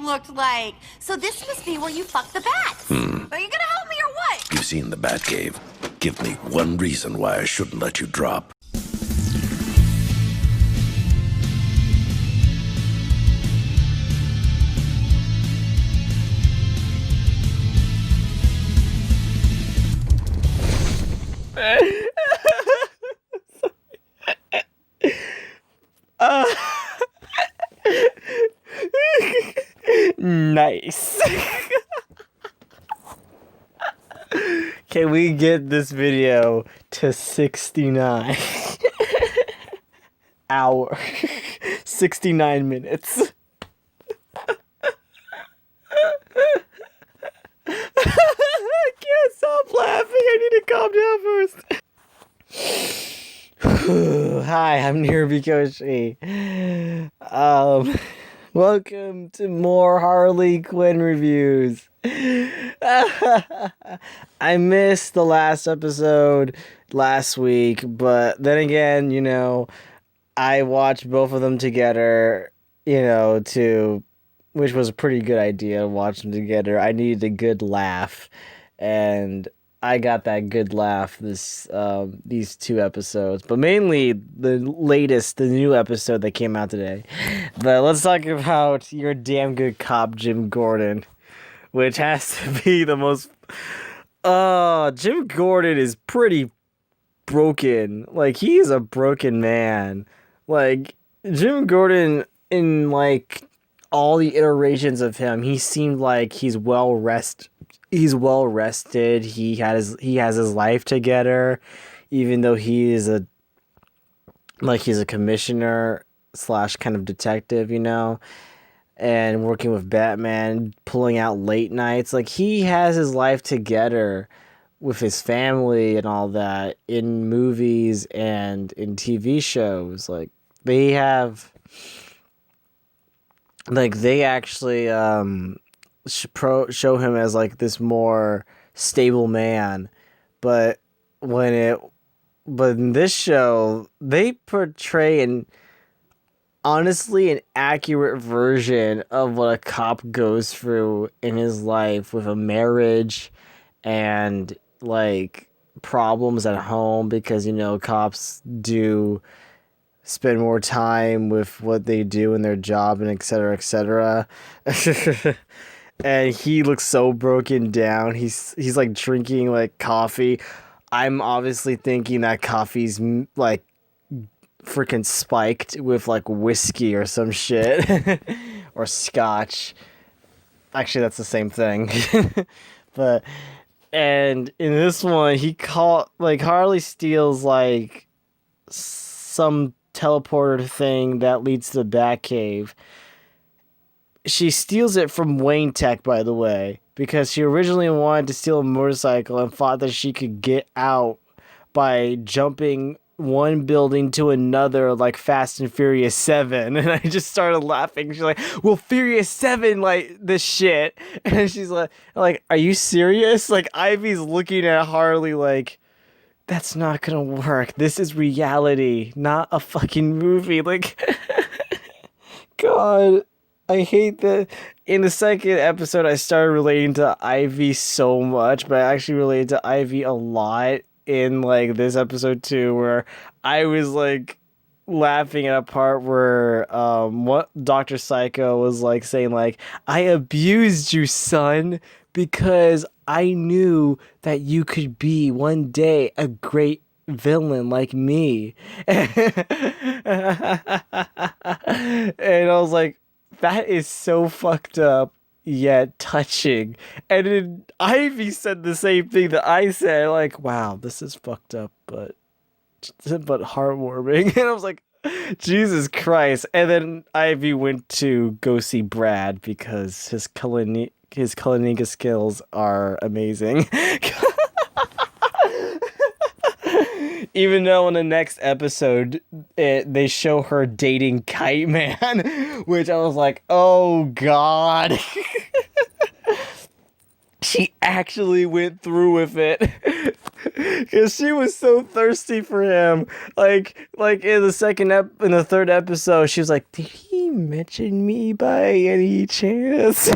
looked like. So this must be where you fuck the bats. Are you gonna help me or what? You've seen the Batcave. Give me one reason why I shouldn't let you drop. Nice. Can we get this video to 69 hour 69 minutes? I can't stop laughing. I need to calm down first. Hi, I'm Nirvikoshi. Welcome to more Harley Quinn reviews. I missed the last episode last week, but then again, you know, I watched both of them together, you know, which was a pretty good idea to watch them together. I needed a good laugh, and I got that good laugh these two episodes, but mainly the new episode that came out today. But let's talk about Your Damn Good Cop, Jim Gordon, which has to be the most. Jim Gordon is pretty broken. Like, he's a broken man. Like, Jim Gordon, in like all the iterations of him, he seemed like he's well rested. He's well rested. He has his life together, even though he's a commissioner / kind of detective, you know, and working with Batman, pulling out late nights. Like, he has his life together with his family and all that in movies and in TV shows. Like, they actually show him as like this more stable man, but in this show they portray an accurate version of what a cop goes through in his life, with a marriage and like problems at home, because, you know, cops do spend more time with what they do in their job and etc. And he looks so broken down. He's like drinking like coffee. I'm obviously thinking that coffee's like freaking spiked with like whiskey or some shit or scotch. Actually, that's the same thing. And in this one, Harley steals like some teleporter thing that leads to the Batcave. She steals it from Wayne Tech, by the way, because she originally wanted to steal a motorcycle and thought that she could get out by jumping one building to another, like Fast and Furious 7. And I just started laughing. She's like, well, Furious 7, like, this shit. And she's like, are you serious? Like, Ivy's looking at Harley like, that's not gonna work. This is reality, not a fucking movie. Like, God. I hate that. In the second episode, I started relating to Ivy so much, but I actually related to Ivy a lot in like this episode too, where I was like laughing at a part where what Dr. Psycho was like saying like, I abused you, son, because I knew that you could be one day a great villain like me. And I was like, that is so fucked up, yet touching. And then Ivy said the same thing that I said, like, wow, this is fucked up, but heartwarming. And I was like, Jesus Christ. And then Ivy went to go see Brad because his Kalininga skills are amazing. Even though in the next episode, they show her dating Kite Man, which I was like, oh God. She actually went through with it. Because she was so thirsty for him. Like in the third episode, she was like, did he mention me by any chance?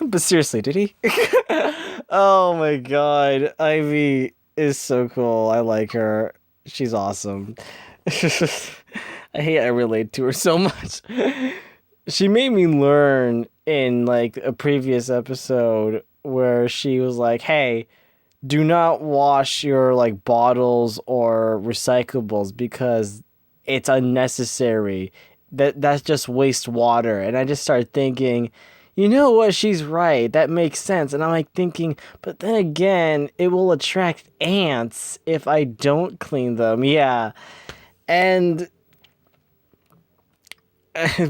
But seriously, did he? Oh my god. Ivy is so cool. I like her. She's awesome. I relate to her so much. She made me learn in like a previous episode where she was like, hey, do not wash your like bottles or recyclables because it's unnecessary. That's just waste water. And I just started thinking, you know what, she's right. That makes sense. And I'm like thinking, but then again, it will attract ants if I don't clean them. Yeah. And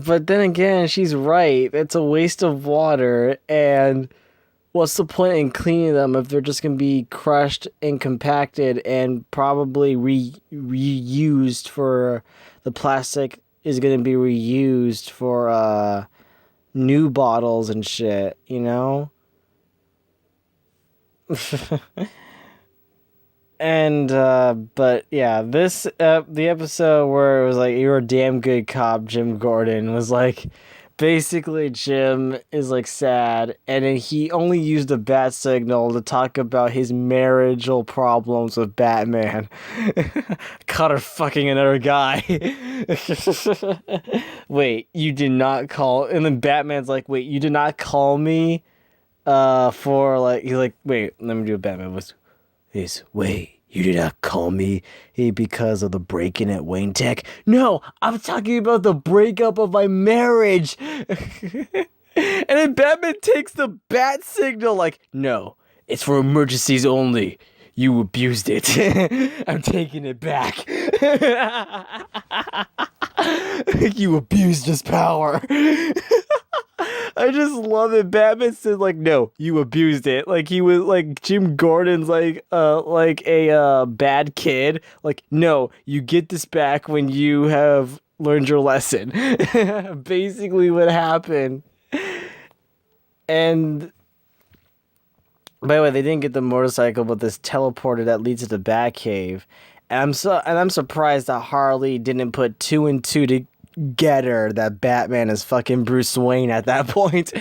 but then again, she's right. It's a waste of water, and what's the point in cleaning them if they're just going to be crushed and compacted and probably reused for the plastic is going to be reused for new bottles and shit, you know? And but yeah, this the episode where it was like, you're a damn good cop, Jim Gordon, was like basically Jim is like sad, and then he only used the bat signal to talk about his marital problems with Batman. Caught her fucking another guy. Wait, you did not call, and then Batman's like, wait, you did not call me for like, he's like, wait, let me do a Batman voice. Wait, you did not call me because of the break-in at Wayne Tech? No, I'm talking about the breakup of my marriage. And then Batman takes the bat signal like, no, it's for emergencies only. You abused it. I'm taking it back. You abused his power. I just love it. Batman said like, no, you abused it. Like he was like Jim Gordon's like a bad kid. Like, no, you get this back when you have learned your lesson. Basically what happened. And by the way, they didn't get the motorcycle, but this teleporter that leads to the Batcave. And I'm surprised that Harley didn't put 2 and 2 together that Batman is fucking Bruce Wayne at that point.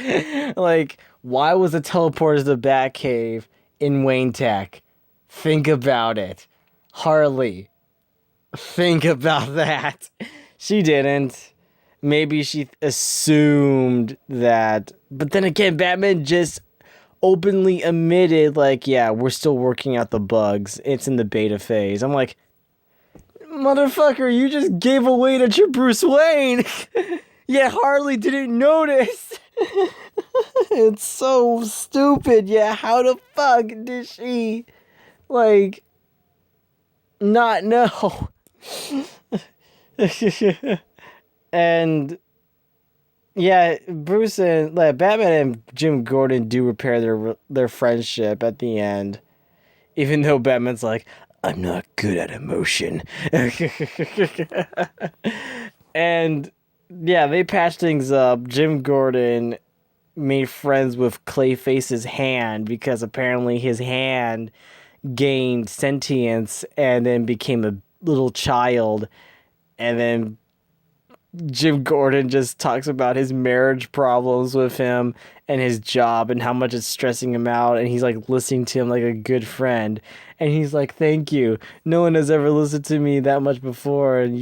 Like, why was the teleporter to the Batcave in Wayne Tech? Think about it. Harley. Think about that. She didn't. Maybe she assumed that. But then again, Batman just openly admitted, like, yeah, we're still working out the bugs. It's in the beta phase. I'm like, motherfucker, you just gave away that you're Bruce Wayne. Yeah, Harley didn't notice. It's so stupid. Yeah, how the fuck did she, like, not know? And yeah, Bruce and Batman and Jim Gordon do repair their friendship at the end, even though Batman's like, I'm not good at emotion. And yeah, they patched things up. Jim Gordon made friends with Clayface's hand because apparently his hand gained sentience and then became a little child. And then Jim Gordon just talks about his marriage problems with him and his job and how much it's stressing him out, and he's like listening to him like a good friend, and he's like, thank you, no one has ever listened to me that much before, and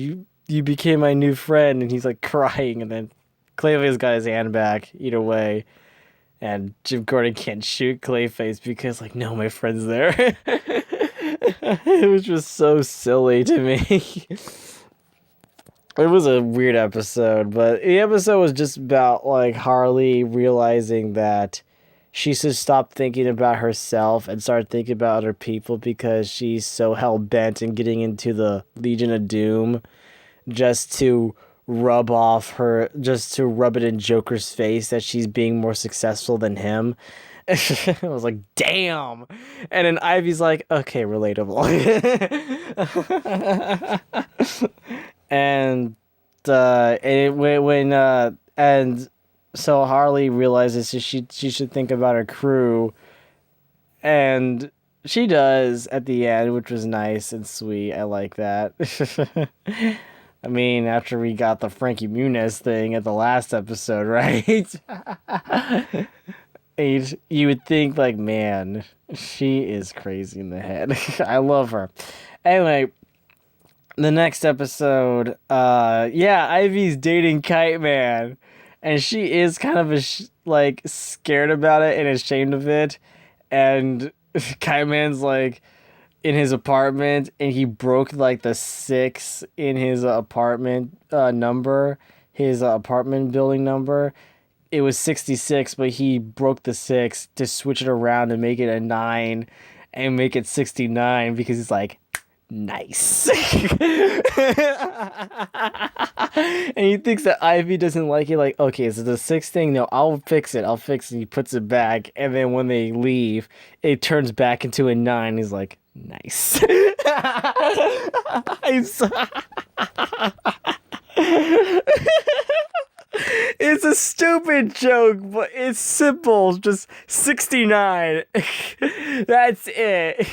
you became my new friend. And he's like crying, and then Clayface got his hand back either way, and Jim Gordon can't shoot Clayface because like, no, my friend's there. It was just so silly to me. It was a weird episode, but the episode was just about like Harley realizing that she should stop thinking about herself and start thinking about other people because she's so hell-bent in getting into the Legion of Doom just to rub it in Joker's face that she's being more successful than him. I was like, damn. And then Ivy's like, okay, relatable. And so Harley realizes she should think about her crew, and she does at the end, which was nice and sweet. I like that. I mean, after we got the Frankie Muniz thing at the last episode, right? You would think, like, man, she is crazy in the head. I love her. Anyway, the next episode, Ivy's dating Kite Man, and she is kind of like scared about it and ashamed of it, and Kite Man's like in his apartment, and he broke like the 6 in his apartment number, his apartment building number. It was 66, but he broke the 6 to switch it around and make it a 9 and make it 69 because he's like, nice. And he thinks that Ivy doesn't like it. Like, okay, so the 6 thing, no, I'll fix it. He puts it back. And then when they leave, it turns back into a 9. He's like, nice. It's a stupid joke, but it's simple. Just 69. That's it.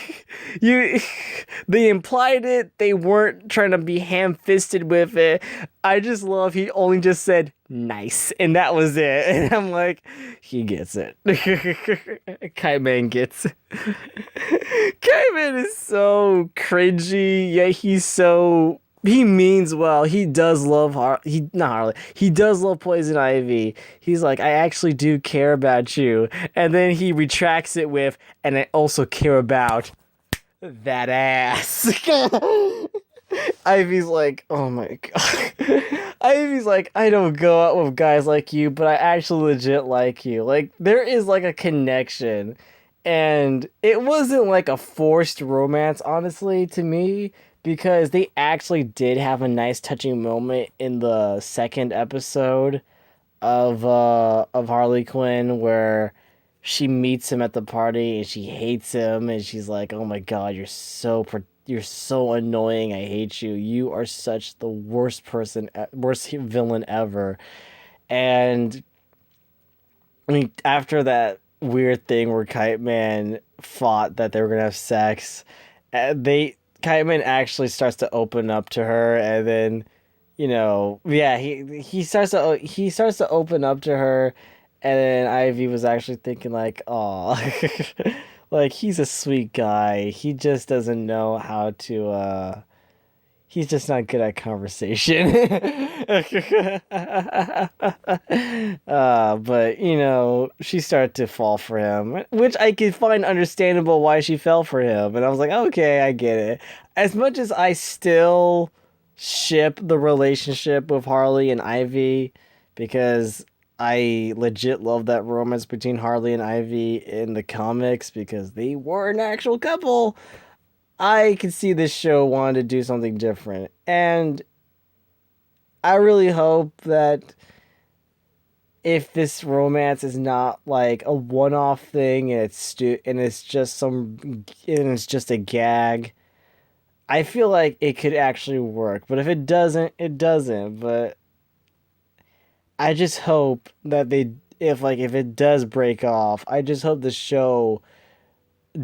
They implied it. They weren't trying to be ham-fisted with it. I just love he only just said nice, and that was it. And I'm like, he gets it. Kite Man gets it. Kite Man is so cringy, yet he means well. He does love Harley. He does love Poison Ivy. He's like, I actually do care about you. And then he retracts it with, and I also care about that ass. Ivy's like, oh my god. Ivy's like, I don't go out with guys like you, but I actually legit like you. Like, there is like a connection. And it wasn't like a forced romance, honestly, to me. Because they actually did have a nice touching moment in the second episode of Harley Quinn where she meets him at the party and she hates him and she's like, "Oh my god, you're so annoying. I hate you. You are such the worst villain ever." And I mean, after that weird thing where Kite Man fought that they were gonna have sex, Kite Man actually starts to open up to her, and then, he starts to open up to her, and then Ivy was actually thinking like, "Aw, like he's a sweet guy. He just doesn't know how to. He's just not good at conversation." But she started to fall for him, which I could find understandable why she fell for him. And I was like, okay, I get it. As much as I still ship the relationship with Harley and Ivy, because I legit love that romance between Harley and Ivy in the comics because they were an actual couple. I could see this show wanted to do something different. And I really hope that if this romance is not like a one-off thing and it's just a gag, I feel like it could actually work. But if it doesn't, it doesn't. But I just hope that if it does break off, I just hope the show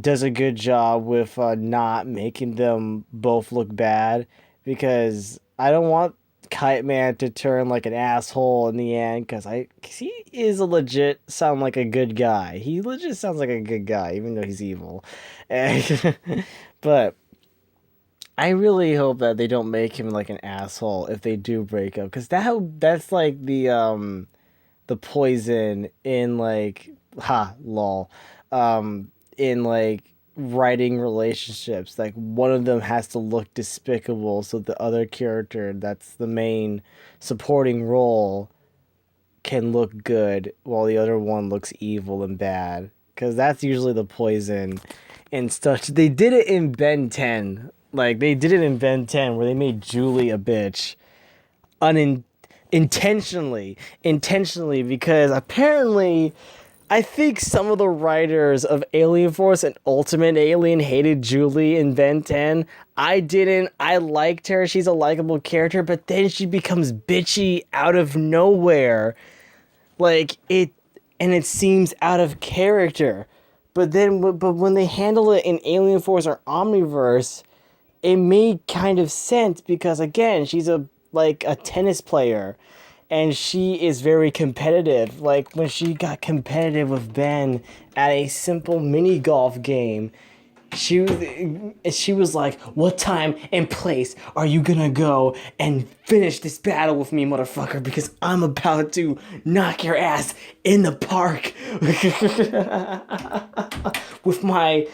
does a good job with not making them both look bad, because I don't want Kite Man to turn like an asshole in the end, because he is sound like a good guy. He legit sounds like a good guy, even though he's evil. But I really hope that they don't make him like an asshole if they do break up, because that's like the poison in like lol. In like writing relationships, like one of them has to look despicable so the other character that's the main supporting role can look good while the other one looks evil and bad, because that's usually the poison and stuff. They did it in Ben 10. Like, they did it in Ben 10 where they made Julie a bitch intentionally, because apparently I think some of the writers of Alien Force and Ultimate Alien hated Julie in Ben 10. I didn't. I liked her. She's a likable character, but then she becomes bitchy out of nowhere. Like, it seems out of character. But when they handle it in Alien Force or Omniverse, it made kind of sense, because again, she's a like a tennis player, and she is very competitive. Like when she got competitive with Ben at a simple mini golf game, she was like, "What time and place are you gonna go and finish this battle with me, motherfucker? Because I'm about to knock your ass in the park with my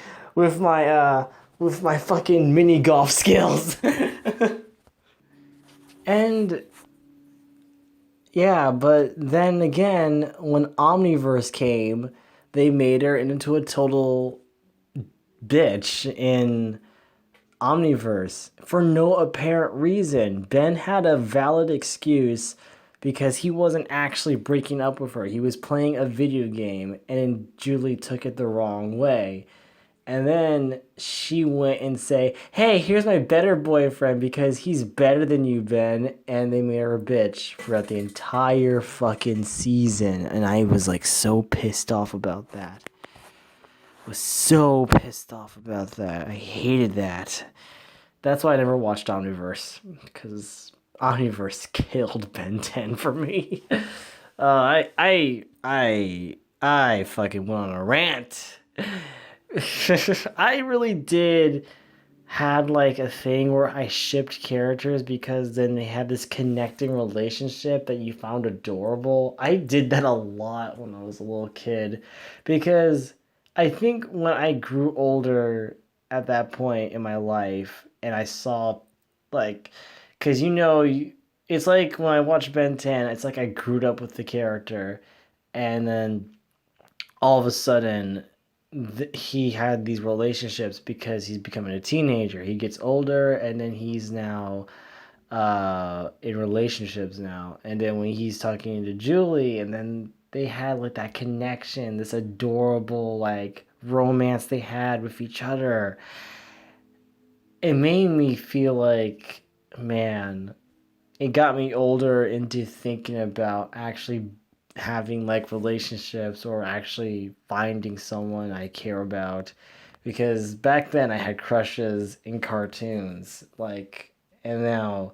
fucking mini golf skills." And yeah, but then again, when Omniverse came, they made her into a total bitch in Omniverse for no apparent reason. Ben had a valid excuse because he wasn't actually breaking up with her. He was playing a video game, and Julie took it the wrong way. And then she went and say, "Hey, here's my better boyfriend because he's better than you, Ben." And they made her a bitch throughout the entire fucking season. And I was like so pissed off about that. I hated that. That's why I never watched Omniverse, because Omniverse killed Ben 10 for me. I fucking went on a rant. I really did had like a thing where I shipped characters because then they had this connecting relationship that you found adorable. I did that a lot when I was a little kid because I think when I grew older at that point in my life and I saw like, because it's like when I watched Ben 10, it's like I grew up with the character, and then all of a sudden he had these relationships because he's becoming a teenager. He gets older, and then he's now in relationships now. And then when he's talking to Julie, and then they had like that connection, this adorable like romance they had with each other. It made me feel like, man, it got me older into thinking about actually having like relationships or actually finding someone I care about, because back then I had crushes in cartoons, like, and now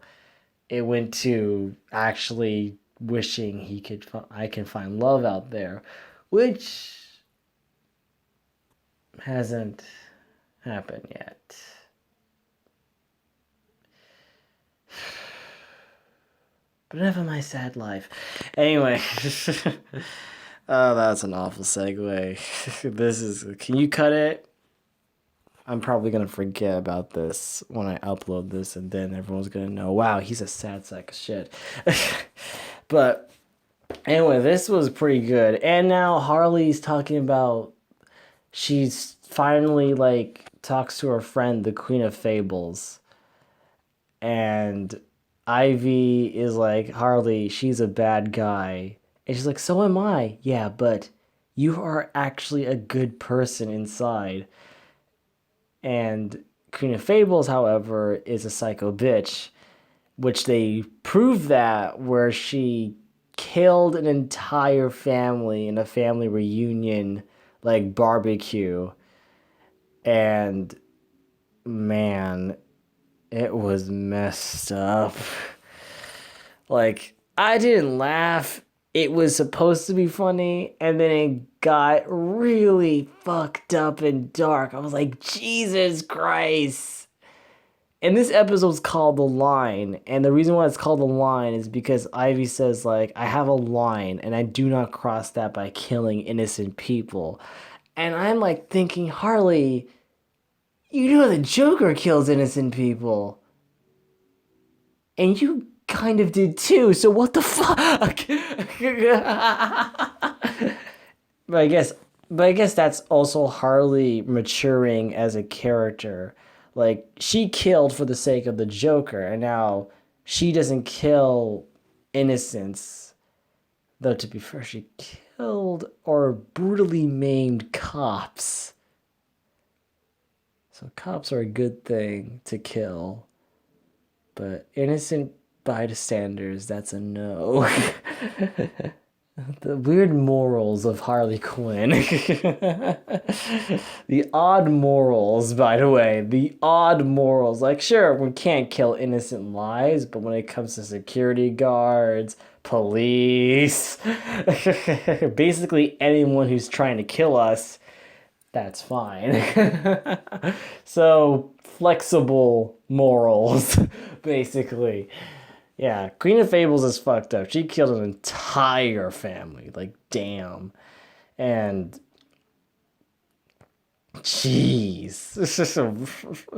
it went to actually wishing I can find love out there, which hasn't happened yet. But enough of my sad life. Anyway. Oh, that's an awful segue. Can you cut it? I'm probably going to forget about this when I upload this, and then everyone's going to know, wow, he's a sad sack of shit. But anyway, this was pretty good. And now Harley's talking about, she's finally like talks to her friend, the Queen of Fables. And Ivy is like, "Harley, she's a bad guy." And she's like, "So am I." "Yeah, but you are actually a good person inside." And Queen of Fables, however, is a psycho bitch, which they prove that where she killed an entire family in a family reunion, like barbecue. And man, it was messed up. Like, I didn't laugh. It was supposed to be funny, and then it got really fucked up and dark. I was like, Jesus Christ. And this episode's called The Line, and the reason why it's called The Line is because Ivy says, like, "I have a line, and I do not cross that by killing innocent people." And I'm like thinking, Harley, you know the Joker kills innocent people. And you kind of did too, so what the fuck? But I guess that's also Harley maturing as a character. Like, she killed for the sake of the Joker, and now she doesn't kill innocents. Though, to be fair, she killed or brutally maimed cops. So cops are a good thing to kill. But innocent bystanders, that's a no. The weird morals of Harley Quinn. The odd morals, by the way. The odd morals. Like, sure, we can't kill innocent lives, but when it comes to security guards, police, basically anyone who's trying to kill us, that's fine. So, flexible morals, basically. Yeah, Queen of Fables is fucked up. She killed an entire family. Like, damn. And, jeez.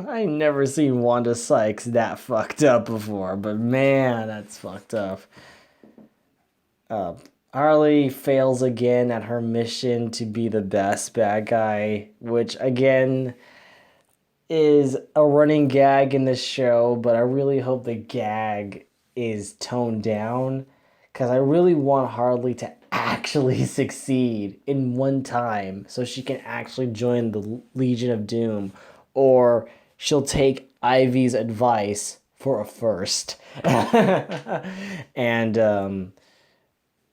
I never seen Wanda Sykes that fucked up before, but man, that's fucked up. Harley fails again at her mission to be the best bad guy, which, again, is a running gag in this show, but I really hope the gag is toned down, because I really want Harley to actually succeed in one time so she can actually join the Legion of Doom, or she'll take Ivy's advice for a first.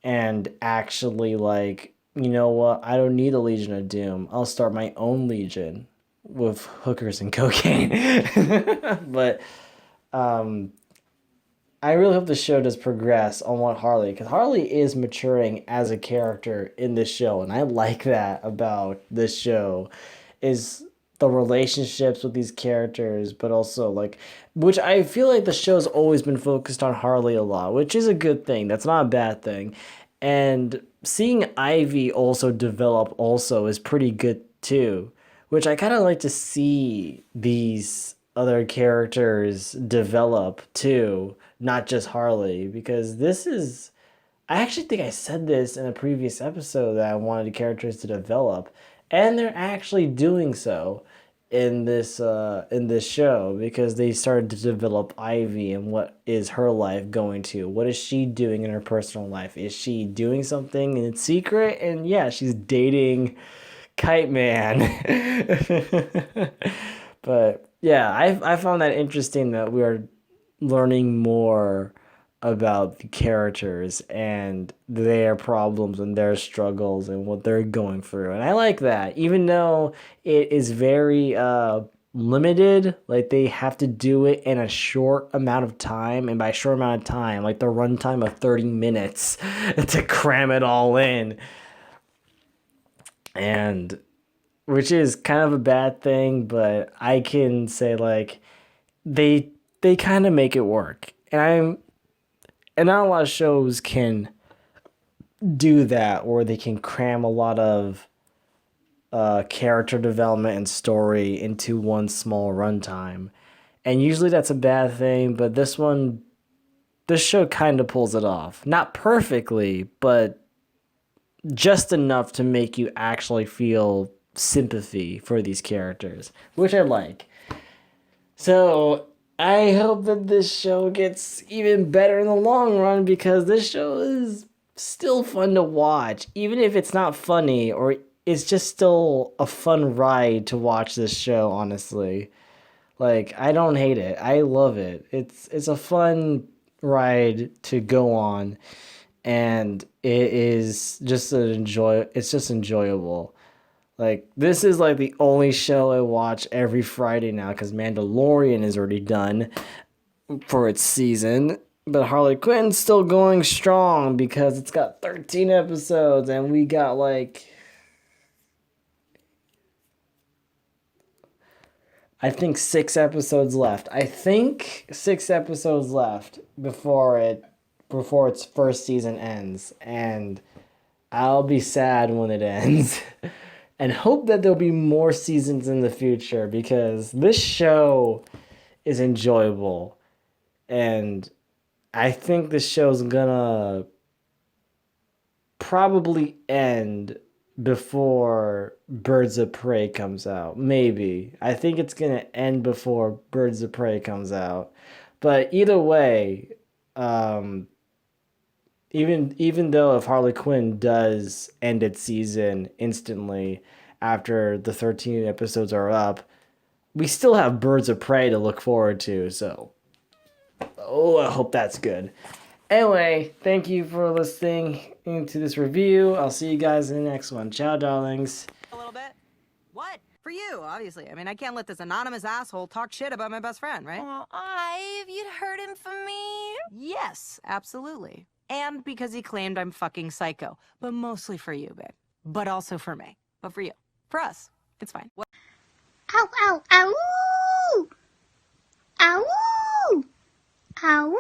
And actually, like, you know what, I don't need a Legion of Doom, I'll start my own legion with hookers and cocaine. But I really hope the show does progress on what Harley, because Harley is maturing as a character in this show, and I like that about this show, is the relationships with these characters, but also, like, which I feel like the show's always been focused on Harley a lot, which is a good thing. That's not a bad thing. And seeing Ivy also develop also is pretty good too, which I kind of like to see these other characters develop too, not just Harley, because this is, I actually think I said this in a previous episode that I wanted the characters to develop, and they're actually doing so in this show, because they started to develop Ivy and what is her life going to, what is she doing in her personal life, is she doing something in secret? And yeah, she's dating Kite Man. But yeah, I found that interesting that we are learning more about the characters and their problems and their struggles and what they're going through. And I like that, even though it is very limited, like they have to do it in a short amount of time. And by short amount of time, like the runtime of 30 minutes to cram it all in. And which is kind of a bad thing, but I can say, like, they kind of make it work. And not a lot of shows can do that, or they can cram a lot of character development and story into one small runtime. And usually that's a bad thing, but this show kind of pulls it off. Not perfectly, but just enough to make you actually feel sympathy for these characters, which I like. So I hope that this show gets even better in the long run, because this show is still fun to watch, even if it's not funny, or it's just still a fun ride to watch this show, honestly. Like, I don't hate it. I love it. It's a fun ride to go on, and it is just it's just enjoyable. Like, this is like the only show I watch every Friday now, because Mandalorian is already done for its season. But Harley Quinn's still going strong because it's got 13 episodes, and we got like, I think 6 episodes left. Before its first season ends, and I'll be sad when it ends. And hope that there'll be more seasons in the future, because this show is enjoyable. And I think this show's gonna probably end before Birds of Prey comes out. Maybe. I think it's gonna end before Birds of Prey comes out. But either way, even though if Harley Quinn does end its season instantly after the 13 episodes are up, we still have Birds of Prey to look forward to. So, I hope that's good. Anyway, thank you for listening to this review. I'll see you guys in the next one. Ciao, darlings. A little bit. What? For you, obviously. I mean, I can't let this anonymous asshole talk shit about my best friend, right? Oh, Ive, you'd hurt him for me. Yes, absolutely. And because he claimed I'm fucking psycho. But mostly for you, babe. But also for me. But for you. For us. It's fine. What? Ow, ow, ow! Ow! Ow!